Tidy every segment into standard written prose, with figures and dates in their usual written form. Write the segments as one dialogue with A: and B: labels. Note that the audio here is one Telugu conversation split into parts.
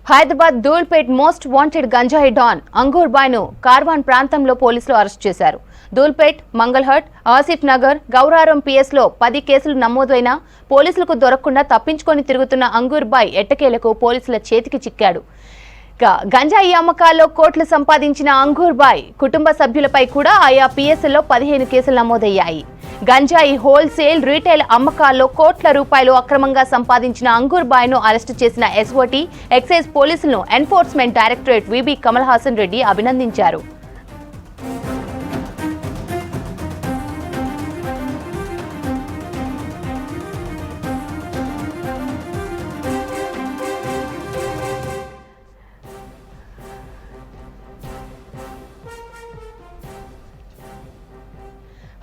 A: హైదరాబాద్ ధూల్పేట్ మోస్ట్ వాంటెడ్ గంజాయి డాన్ అంగూర్ బాయ్ ను కార్వాన్ ప్రాంతంలో పోలీసులు అరెస్ట్ చేశారు. ధూల్పేట్, మంగళహట్, ఆసిఫ్ నగర్, గౌరారం పిఎస్ లో 10 కేసులు నమోదైనా పోలీసులకు దొరకకుండా తప్పించుకొని తిరుగుతున్న అంగూర్ బాయ్ ఎట్టకేలకు పోలీసుల చేతికి చిక్కాడు. గంజాయి అమ్మకాల్లో కోట్లు సంపాదించిన అంగూర్ బాయ్ కుటుంబ సభ్యులపై కూడా ఆయా పిఎస్లో 15 కేసులు నమోదయ్యాయి. గంజాయి హోల్సేల్, రీటైల్ అమ్మకాల్లో కోట్ల రూపాయలు అక్రమంగా సంపాదించిన అంగూర్ బాయ్ ను అరెస్టు చేసిన ఎస్ఓటీ, ఎక్సైజ్ పోలీసులను enforcement directorate VB Kamal Haasan Reddy అభినందించారు.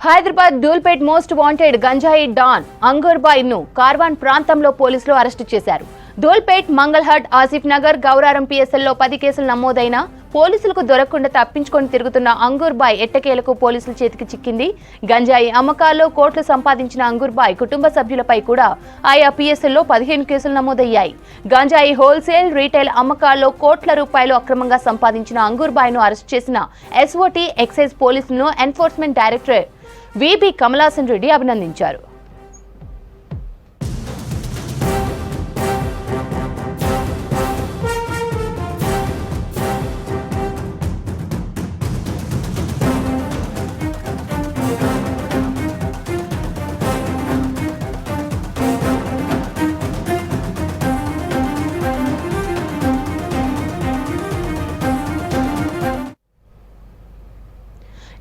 A: హైదరాబాద్ ధూల్పేట్ మోస్ట్ వాంటెడ్ గంజాయి డాన్ అంగూర్ బాయ్ ను కార్వాన్ ప్రాంతంలో పోలీసులు అరెస్టు చేశారు. ధూల్పేట్, మంగళహట్, ఆసిఫ్ నగర్, గౌరారం పిఎస్ఎల్లో 10 కేసులు నమోదైనా పోలీసులకు దొరకకుండా తప్పించుకొని తిరుగుతున్న అంగూర్ బాయ్ ఎట్టకేలకు పోలీసుల చేతికి చిక్కింది. గంజాయి అమ్మకాల్లో కోట్లు సంపాదించిన అంగూర్ బాయ్ కుటుంబ సభ్యులపై కూడా ఆయా పిఎస్ఎల్లో 15 కేసులు నమోదయ్యాయి. గంజాయి హోల్సేల్, రీటైల్ అమ్మకాల్లో కోట్ల రూపాయలు అక్రమంగా సంపాదించిన అంగూర్ బాయ్ ను అరెస్ట్ చేసిన ఎస్ఓటీ, ఎక్సైజ్ పోలీసులను enforcement directorate VB Kamal Haasan Reddy అభినందించారు.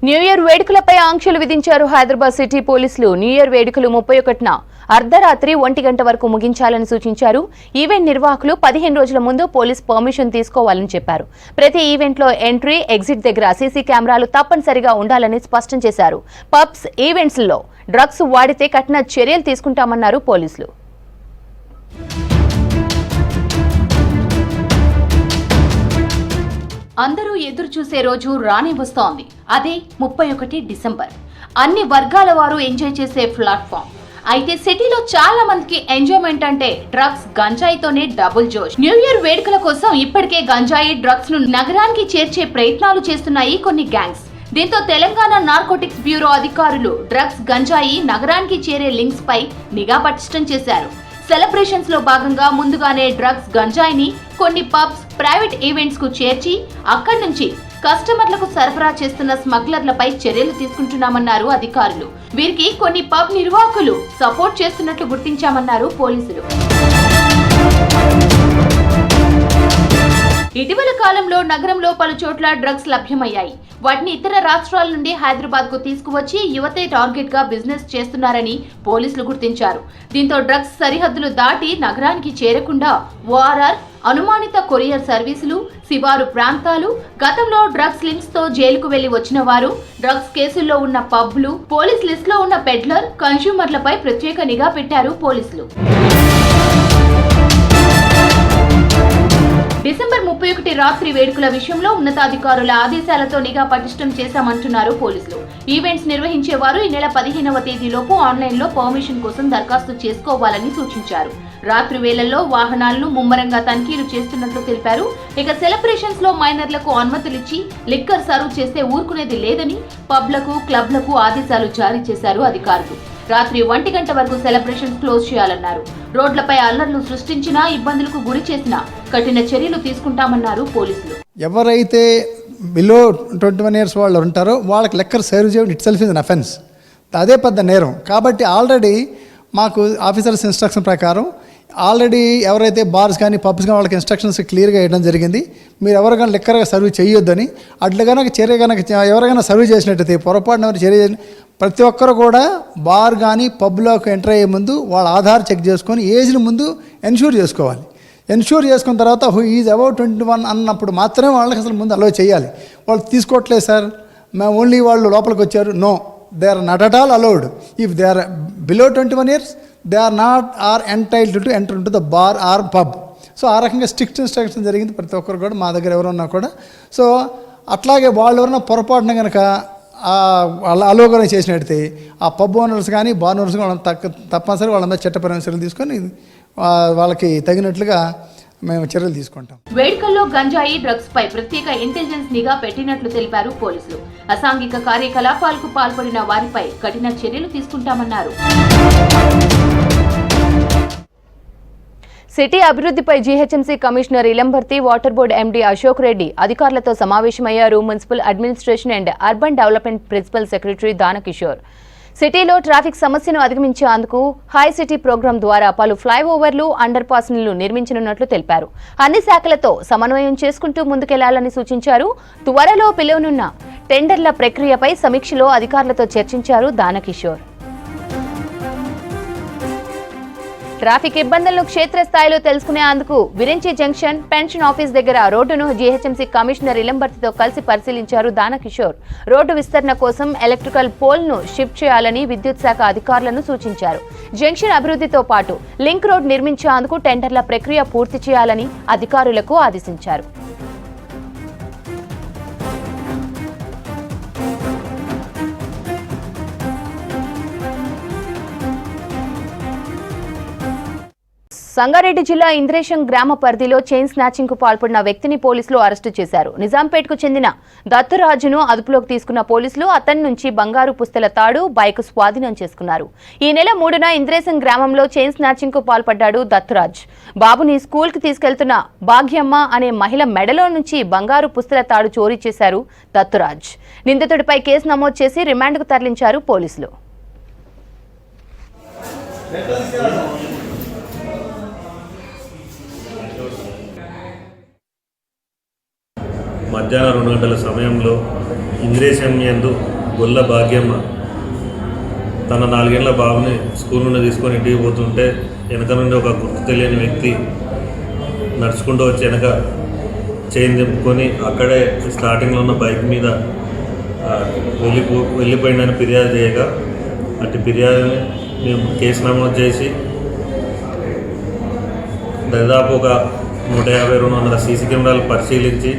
A: న్యూ ఇయర్ వేడుకలపై ఆంక్షలు విధించారు హైదరాబాద్ సిటీ పోలీసులు. న్యూ ఇయర్ వేడుకలు 31న అర్ధరాత్రి 1 గంట వరకు ముగించాలని సూచించారు. ఈవెంట్ నిర్వాహకులు 15 రోజుల ముందు పోలీస్ పర్మిషన్ తీసుకోవాలని చెప్పారు. ప్రతి ఈవెంట్లో ఎంట్రీ, ఎగ్జిట్ దగ్గర సీసీ కెమెరాలు తప్పనిసరిగా ఉండాలని స్పష్టం చేశారు. పబ్స్, ఈవెంట్స్ లో డ్రగ్స్ వాడితే కఠిన చర్యలు తీసుకుంటామన్నారు పోలీసులు. అందరూ ఎదురు చూసే రోజు రానే వస్తోంది. అదే 31 డిసెంబర్. అన్ని వర్గాల వారు ఎంజాయ్ చేసే ప్లాట్ఫామ్. అయితే సిటీలో చాలా మందికి ఎంజాయ్మెంట్ అంటే డ్రగ్స్, గంజాయితోనే డబుల్ జోష్. న్యూ ఇయర్ వేడుకల కోసం ఇప్పటికే గంజాయి, డ్రగ్స్ ను నగరానికి చేర్చే ప్రయత్నాలు చేస్తున్నాయి కొన్ని గ్యాంగ్స్. దీంతో తెలంగాణ నార్కోటిక్స్ బ్యూరో అధికారులు డ్రగ్స్, గంజాయి నగరానికి చేరే లింక్స్ పై నిఘా పటిష్టం చేశారు. సెలబ్రేషన్స్ లో భాగంగా ముందుగానే డ్రగ్స్, గంజాయిని కొన్ని పబ్స్, ప్రైవేట్ ఈవెంట్స్ కు చేర్చి అక్కడి నుంచి కస్టమర్లకు సరఫరా చేస్తున్న స్మగ్లర్లపై చర్యలు తీసుకుంటున్నామన్నారు అధికారులు. వీరికి కొన్ని పబ్ నిర్వాహకులు సపోర్ట్ చేస్తున్నట్లు గుర్తించామన్నారు పోలీసులు. ఇటీవల కాలంలో నగరంలో పలు చోట్ల డ్రగ్స్ లభ్యమయ్యాయి. వాటిని ఇతర రాష్ట్రాల నుండి హైదరాబాద్ కు తీసుకువచ్చి యువతే టార్గెట్ గా బిజినెస్ చేస్తున్నారని పోలీసులు గుర్తించారు. దీంతో డ్రగ్స్ సరిహద్దులు దాటి నగరానికి చేరకుండా ఓఆర్ఆర్, అనుమానిత కొరియర్ సర్వీసులు, శివారు ప్రాంతాలు, గతంలో డ్రగ్స్ లింక్స్ తో జైలుకు వెళ్లి వచ్చిన వారు, డ్రగ్స్ కేసుల్లో ఉన్న పబ్లు, పోలీస్ లిస్ట్ లో ఉన్న పెడ్లర్, కన్స్యూమర్లపై ప్రత్యేక నిఘా పెట్టారు పోలీసులు. డిసెంబర్ 31 రాత్రి వేడుకల విషయంలో ఉన్నతాధికారుల ఆదేశాలతో నిఘా పటిష్టం చేశామంటున్నారు పోలీసులు. ఈవెంట్స్ నిర్వహించేవారు ఈ నెల 15వ తేదీలోపు ఆన్లైన్ లో పర్మిషన్ కోసం దరఖాస్తు చేసుకోవాలని సూచించారు. రాత్రి వేళల్లో వాహనాలను ముమ్మరంగా తనిఖీలు చేస్తున్నట్లు తెలిపారు. ఇక సెలబ్రేషన్స్ లో మైనర్లకు అనుమతులిచ్చి లిక్కర్ సర్వ్ చేస్తే ఊరుకునేది లేదని పబ్లకు, క్లబ్లకు ఆదేశాలు జారీ చేశారు అధికారులు. రాత్రి 1 గంట వరకు సెలబ్రేషన్స్ క్లోజ్ చేయాలన్నారు. రోడ్లపై అల్లర్లు సృష్టించినా, ఇబ్బందులకు గురి చేసినా కఠిన చర్యలు తీసుకుంటామన్నారు పోలీసులు.
B: ఎవరైతే బిలో 21 ఇయర్స్ వాళ్ళు ఉంటారో వాళ్ళకి లెక్కర్ సర్వ్ చేయడం it self is an offence. అదే పెద్ద నేరం. కాబట్టి ఆల్రెడీ మాకు ఆఫీసర్స్ ఇన్స్ట్రక్షన్ ప్రకారం ఆల్రెడీ ఎవరైతే బార్స్ కానీ పబ్స్ కానీ వాళ్ళకి ఇన్స్ట్రక్షన్స్ క్లియర్గా వేయడం జరిగింది. మీరు ఎవరికైనా లిక్కర్గా సర్వ్ చేయొద్దని. అట్లా కనుక చర్య కనుక ఎవరికైనా సర్వ్ చేసినట్టయితే పొరపాటున చర్య ప్రతి ఒక్కరు కూడా బార్ కానీ పబ్లోకి ఎంటర్ అయ్యే ముందు వాళ్ళ ఆధార్ చెక్ చేసుకొని ఏజ్ని ముందు ఎన్ష్యూర్ చేసుకోవాలి. ఎన్ష్యూర్ చేసుకున్న తర్వాత హూ ఈజ్ అబౌట్ 21 అన్నప్పుడు మాత్రమే వాళ్ళకి అసలు ముందు అలో చేయాలి. వాళ్ళు తీసుకోవట్లేదు సార్, మేము ఓన్లీ వాళ్ళు లోపలికి వచ్చారు, no, they are not at all allowed. If they are below 21 years they are not are entitled to enter into the bar or pub. So ఆ రకంగా స్ట్రిక్ట్ ఇన్స్ట్రక్షన్ జరిగింది ప్రతి ఒక్కరు కూడా, మా దగ్గర ఎవరున్నా కూడా. సో అట్లాగే వాళ్ళు ఎవరైనా పొరపాటున కనుక అలోకరణ చేసినట్టయితే ఆ పబ్ ఓనర్స్ కానీ బార్ ఓనర్స్ కానీ తప్పనిసరి వాళ్ళ మీద చట్టపరమైన చర్యలు తీసుకొని వాళ్ళకి తగినట్లుగా మేము చర్యలు తీసుకుంటాం.
A: వేడుకల్లో గంజాయి డ్రగ్స్ పై ప్రత్యేక ఇంటెలిజెన్స్ నిఘా పెట్టినట్లు తెలిపారు పోలీసులు. అసాంఘిక కార్యకలాపాలకు పాల్పడిన వారిపై కఠిన చర్యలు తీసుకుంటామన్నారు. సిటీ అభివృద్ధిపై GHMC commissioner Ilambarthi, water board MD Ashok Reddy అధికారులతో సమావేశమయ్యారు. Municipal administration and urban development principal secretary Danakishore సిటీలో ట్రాఫిక్ సమస్యను అధిగమించేందుకు హై సిటీ ప్రోగ్రాం ద్వారా పలు ఫ్లైఓవర్లు, అండర్ పాస్లు నిర్మించనున్నట్లు తెలిపారు. అన్ని శాఖలతో సమన్వయం చేసుకుంటూ ముందుకెళ్లాలని సూచించారు. త్వరలో పిలువనున్న టెండర్ల ప్రక్రియపై సమీక్షలో అధికారులతో చర్చించారు దానకిషోర్. ట్రాఫిక్ ఇబ్బందులను క్షేత్రస్థాయిలో తెలుసుకునేందుకు విరించి జంక్షన్ పెన్షన్ ఆఫీస్ దగ్గర రోడ్డును జీహెచ్ఎంసీ కమిషనర్ ఇలంబర్తితో కలిసి పరిశీలించారు దానకిషోర్. రోడ్డు విస్తరణ కోసం ఎలక్ట్రికల్ పోల్ను షిఫ్ట్ చేయాలని విద్యుత్ శాఖ అధికారులను సూచించారు. జంక్షన్ అభివృద్ధితో పాటు లింక్ రోడ్ నిర్మించేందుకు టెండర్ల ప్రక్రియ పూర్తి చేయాలని అధికారులకు ఆదేశించారు. సంగారెడ్డి జిల్లా ఇంద్రేశం గ్రామ పరిధిలో చైన్ స్నాచింగ్ కు పాల్పడిన వ్యక్తిని పోలీసులు అరెస్టు చేశారు. నిజాంపేట్కు చెందిన దత్తురాజును అదుపులోకి తీసుకున్న పోలీసులు అతని నుంచి బంగారు పుస్తల తాడు, బైక్ స్వాధీనం చేసుకున్నారు. ఈ నెల 3న ఇంద్రేశం గ్రామంలో చైన్ స్నాచింగ్ కు పాల్పడ్డాడు దత్తురాజ్. బాబుని స్కూల్ కి తీసుకెళ్తున్న భాగ్యమ్మ అనే మహిళ మెడలో నుంచి బంగారు పుస్తల తాడు చోరీ చేశారు దత్తురాజ్. నిందితుడిపై కేసు నమోదు చేసి రిమాండ్కు తరలించారు పోలీసులు.
C: మధ్యాహ్నం 2 గంటల సమయంలో ఇంద్రేశం యందు గొల్ల భాగ్యమ్మ తన 4 ఏళ్ల బాబుని స్కూల్ నుండి తీసుకొని ఇంటికి పోతుంటే వెనక నుండి ఒక గుర్తు తెలియని వ్యక్తి నడుచుకుంటూ వచ్చి వెనక చైన్ దింపుకొని అక్కడే స్టార్టింగ్లో ఉన్న బైక్ మీద వెళ్ళిపోయిందని ఫిర్యాదు చేయగా అటు ఫిర్యాదుని మేము కేసు నమోదు చేసి దాదాపు ఒక 150-200 సీసీ కెమెరాలు పరిశీలించి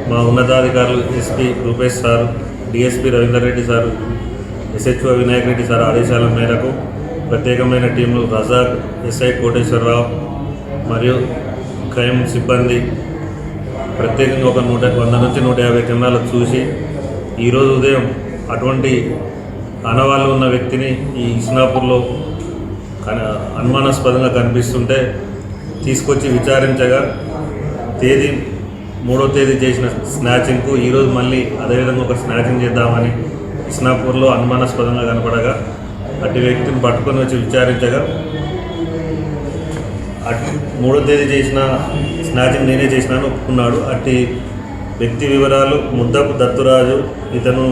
C: మా ఉన్నతాధికారులు SP Rupesh sir, DSP Ravinder Reddy sir, SHO Vinayak Reddy sir ఆదేశాల మేరకు ప్రత్యేకమైన టీంలు రజాక్, ఎస్ఐ కోటేశ్వరరావు మరియు క్రైమ్ సిబ్బంది ప్రత్యేకంగా ఒక 100 నుంచి 150 కెమెరాలు చూసి ఈరోజు ఉదయం అటువంటి ఆనవాళ్ళు ఉన్న వ్యక్తిని ఈ ఇస్నాపూర్లో అనుమానాస్పదంగా కనిపిస్తుంటే తీసుకొచ్చి విచారించగా 3వ తేదీ చేసిన స్నాచింగ్కు ఈరోజు మళ్ళీ అదేవిధంగా ఒక స్నాచింగ్ చేద్దామని ఇస్నాపూర్లో అనుమానాస్పదంగా కనపడగా అటు వ్యక్తిని పట్టుకొని వచ్చి విచారించగా 3వ తేదీ చేసిన స్నాచింగ్ నేనే చేసినాను ఒప్పుకున్నాడు. అట్టి వ్యక్తి వివరాలు ముద్దపు దత్తురాజు, ఇతను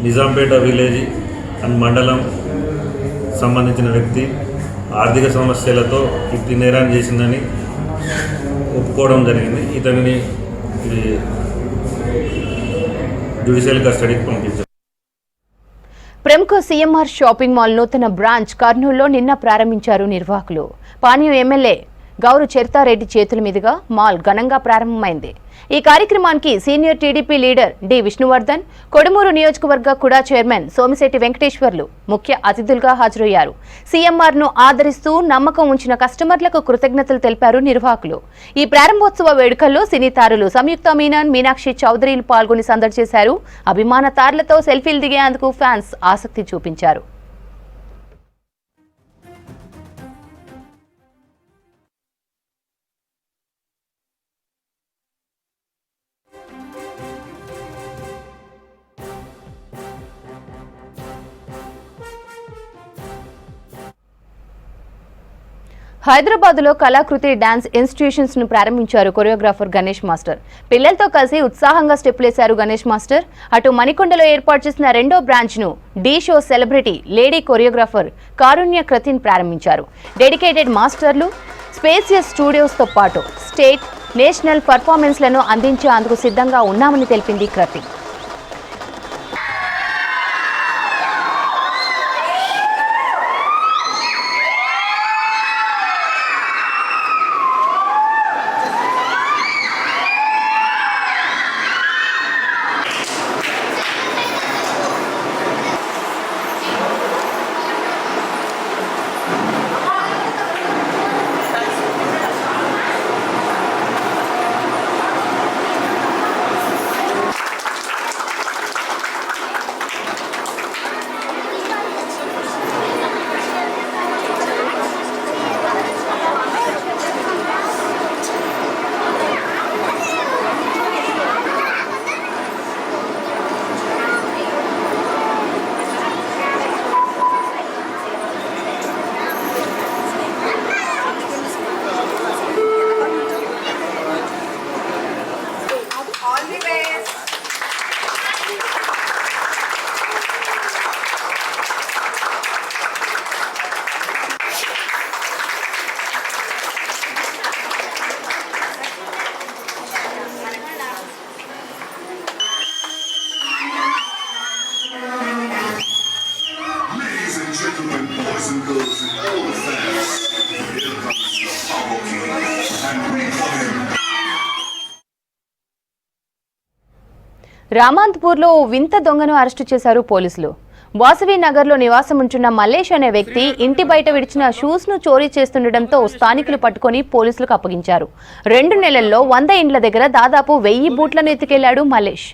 C: నిజాంపేట విలేజ్ అండ్ మండలం సంబంధించిన వ్యక్తి, ఆర్థిక సమస్యలతో ఇట్టి నేరాన్ని చేసిందని ఒప్పుకోవడం జరిగింది. ఇతనిని జ్యుడిషియల్ కస్టడీకి పంపించారు.
A: ప్రముఖ సీఎంఆర్ షాపింగ్ మాల్ నూతన బ్రాంచ్ కర్నూలులో నిన్న ప్రారంభించారు నిర్వాహకులు. పానీయం ఎమ్మెల్యే గౌరు చరితారెడ్డి చేతుల మీదుగా మాల్ ఘనంగా ప్రారంభమైంది. ఈ కార్యక్రమానికి senior TDP leader D Vishnuvardhan, Kodumuru నియోజకవర్గ కుడా చైర్మన్ సోమిశెట్టి వెంకటేశ్వర్లు ముఖ్య అతిథులుగా హాజరయ్యారు. సీఎంఆర్ను ఆదరిస్తూ నమ్మకం ఉంచిన కస్టమర్లకు కృతజ్ఞతలు తెలిపారు నిర్వాహకులు. ఈ ప్రారంభోత్సవ వేడుకల్లో సినీ తారులు సంయుక్త మీనన్, మీనాక్షి చౌదరిలు పాల్గొని సందడి చేశారు. అభిమాన తారలతో సెల్ఫీలు దిగేందుకు ఫ్యాన్స్ ఆసక్తి చూపించారు. హైదరాబాద్లో కళాకృతి డాన్స్ ఇన్స్టిట్యూషన్స్ ను ప్రారంభించారు కొరియోగ్రాఫర్ గణేష్ మాస్టర్. పిల్లలతో కలిసి ఉత్సాహంగా స్టెప్లేశారు గణేష్ మాస్టర్. అటు మణికొండలో ఏర్పాటు చేసిన రెండో బ్రాంచ్ ను Dhee show celebrity lady choreographer Karunya క్రతిన్ ప్రారంభించారు. డెడికేటెడ్ మాస్టర్లు, స్పేసియస్ స్టూడియోస్ తో పాటు స్టేట్, నేషనల్ పర్ఫార్మెన్స్లను అందించేందుకు సిద్ధంగా ఉన్నామని తెలిపింది క్రతిన్. రామాంతపూర్లో ఓ వింత దొంగను అరెస్టు చేశారు పోలీసులు. వాసవి నగర్లో నివాసం ఉంటున్న మల్లేష్ అనే వ్యక్తి ఇంటి బయట విడిచిన షూస్ ను చోరీ చేస్తుండటంతో స్థానికులు పట్టుకుని పోలీసులకు అప్పగించారు. 2 నెలల్లో 100 ఇండ్ల దగ్గర దాదాపు 1000 బూట్లను ఎత్తుకెళ్లాడు మల్లేష్.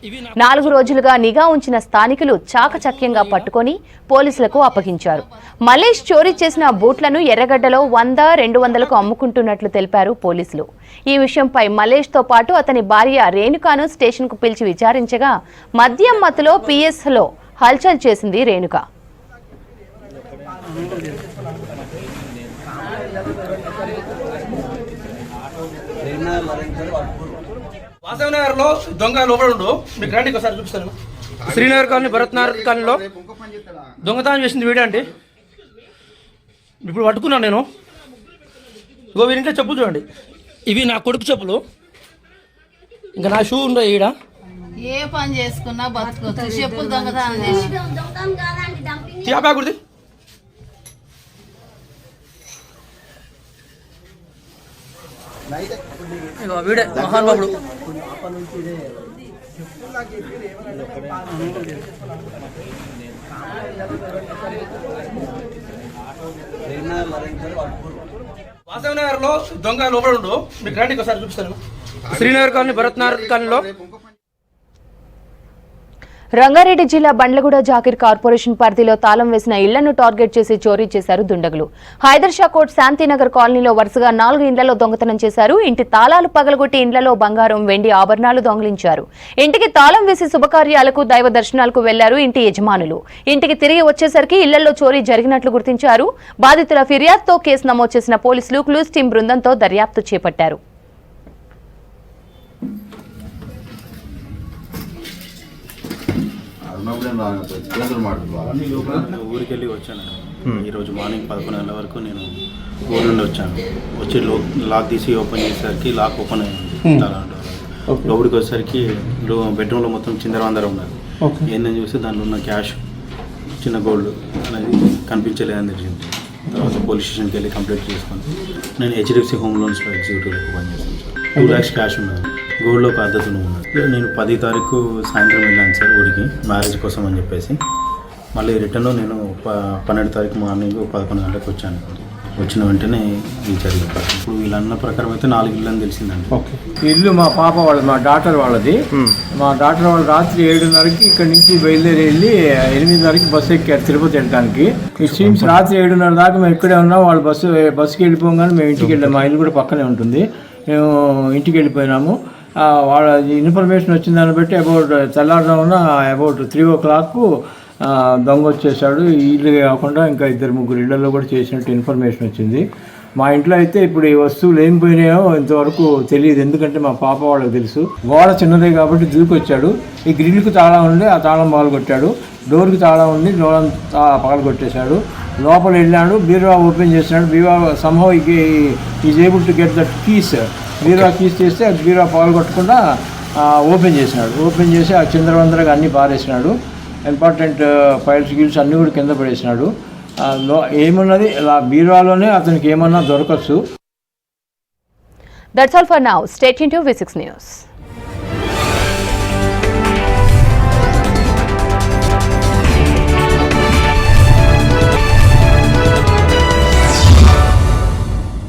A: 4 రోజులుగా నిఘా ఉంచిన స్థానికులు చాకచక్యంగా పట్టుకుని పోలీసులకు అప్పగించారు. మల్లేష్ చోరీ చేసిన బూట్లను ఎర్రగడ్డలో 100-200కు అమ్ముకుంటున్నట్లు తెలిపారు పోలీసులు. ఈ విషయంపై మల్లేష్ తో పాటు అతని భార్య రేణుకాను స్టేషన్ కు పిలిచి విచారించగా మద్యం మత్తులో పిఎస్ లో హల్చల్ చేసింది రేణుక.
D: వాసవనగర్ లో దొంగ లోపల ఉండు, మీకు రండి ఒకసారి చూపిస్తాను. శ్రీనగర్ కాలనీ, భరత్ నగర్ కాలనీలో దొంగతనం చేసింది వీడే అండి. ఇప్పుడు పట్టుకున్నాను నేను. ఇగో వీరింట్లో చెప్పులు చూడండి, ఇవి నా కొడుకు చెప్పులు. ఇంకా నా షూ ఉండవు ఈడ.
E: ఏ పని చేసుకున్నా బతుకోవచ్చు. చెప్పులు దొంగతనం చేసి
D: తీయాపాకుడిది. ఇగో వీడే మహానుభావుడు. వాసవనగర్ లో దొంగ లోపల ఉండు, మీకు రండి ఒకసారి చూపిస్తాను. శ్రీనగర్ కాలనీ, భరత్ నగర్ కాలనీలో
A: రంగారెడ్డి జిల్లా బండ్లగూడ జాకిర్ కార్పొరేషన్ పరిధిలో తాళం వేసిన ఇళ్లను టార్గెట్ చేసి చోరీ చేశారు దుండగులు. హైదర్షా కోట్ శాంతినగర్ కాలనీలో వరుసగా 4 ఇండ్లలో దొంగతనం చేశారు. ఇంటి తాళాలు పగలగొట్టి ఇండ్లలో బంగారం, వెండి ఆభరణాలు దొంగిలించారు. ఇంటికి తాళం వేసి శుభకార్యాలకు, దైవ దర్శనాలకు వెళ్లారు ఇంటి యజమానులు. ఇంటికి తిరిగి వచ్చేసరికి ఇళ్లలో చోరీ జరిగినట్లు గుర్తించారు. బాధితుల ఫిర్యాదుతో కేసు నమోదు చేసిన పోలీసులు క్లూస్ టీం బృందంతో దర్యాప్తు చేపట్టారు.
F: ఊరికి వెళ్ళి వచ్చాను. ఈరోజు మార్నింగ్ 11 గంటల వరకు నేను ఊరి నుండి వచ్చాను. వచ్చి లాక్ తీసి ఓపెన్ చేసేసరికి లాక్ ఓపెన్ అయింది. లోపలికి వచ్చేసరికి బెడ్రూమ్లో మొత్తం చిందరవందర ఉన్నది. ఏందని చూస్తే దాంట్లో ఉన్న క్యాష్, చిన్న గోల్డ్ అనేది కనిపించలేదని తెలిసింది. తర్వాత పోలీస్ స్టేషన్కి వెళ్ళి కంప్లైంట్ చేసుకొని నేను హెచ్డిఎఫ్సి హోమ్ లోన్స్లో ఎగ్జిక్యూటివ్గా పనిచేస్తాను సార్. 2 lakhs క్యాష్ ఉన్నది. గోల్డ్లో ఒక అద్దతులు ఉన్నది. నేను 10 తారీఖు సాయంత్రం వెళ్ళాను సార్ ఊరికి, మ్యారేజ్ కోసం అని చెప్పేసి. మళ్ళీ రిటర్న్ నేను 12 తారీఖు మార్నింగ్ 11 గంటలకు వచ్చాను. వచ్చిన వెంటనే ఇది జరిగింది. ఇప్పుడు వీళ్ళన్న ప్రకారం అయితే 4 ఇళ్ళు అని తెలిసిందండి.
G: ఓకే, ఇల్లు మా పాప వాళ్ళది, మా డాటర్ వాళ్ళది. మా డాటర్ వాళ్ళు రాత్రి 7:30కి ఇక్కడ నుంచి బయలుదేరి వెళ్ళి 8:30కి బస్సు ఎక్కారు తిరుపతి వెళ్ళడానికి. ఈ సీమ్స్ రాత్రి 7:30 దాకా మేము ఇక్కడే ఉన్నాం. వాళ్ళు బస్సుకి వెళ్ళిపోగానే మేము ఇంటికి వెళ్ళాము. మా ఇల్లు కూడా పక్కనే ఉంటుంది. మేము ఇంటికి వెళ్ళిపోయినాము. వాళ్ళ ఇన్ఫర్మేషన్ వచ్చిన దాన్ని బట్టి తెల్లారుజామున అబౌట్ 3 o'clock దొంగ వచ్చేసాడు. ఇల్లు కాకుండా ఇంకా 2-3 ఇళ్లలో కూడా చేసినట్టు ఇన్ఫర్మేషన్ వచ్చింది. మా ఇంట్లో అయితే ఇప్పుడు ఈ వస్తువులు ఏం పోయినాయో ఇంతవరకు తెలియదు. ఎందుకంటే మా పాప వాళ్ళకి తెలుసు. గోడ చిన్నదే కాబట్టి దూకొచ్చాడు. ఈ గ్రిల్కి తాళం ఉండి ఆ తాళం పగలగొట్టాడు. డోర్కి తాళం ఉండి డోర్ పగలగొట్టేశాడు. లోపల వెళ్ళాడు, బీరువా ఓపెన్ చేసినాడు. బీరువా somehow is able to get that keys. బీరువా కీస్ చేస్తే అది బీరువా పగలగొట్టకుండా ఓపెన్ చేసినాడు. ఓపెన్ చేసి ఆ చిందరవందరగా అన్నీ పారేసినాడు. ఇంపార్టెంట్ ఫైల్స్ గిల్స్ అన్నీ కూడా కింద పడేసినాడు. ఏమున్నది బీరువాలోనే అతనికి ఏమన్నా దొరకచ్చు.
A: That's all for now. Stay tuned to V6 News.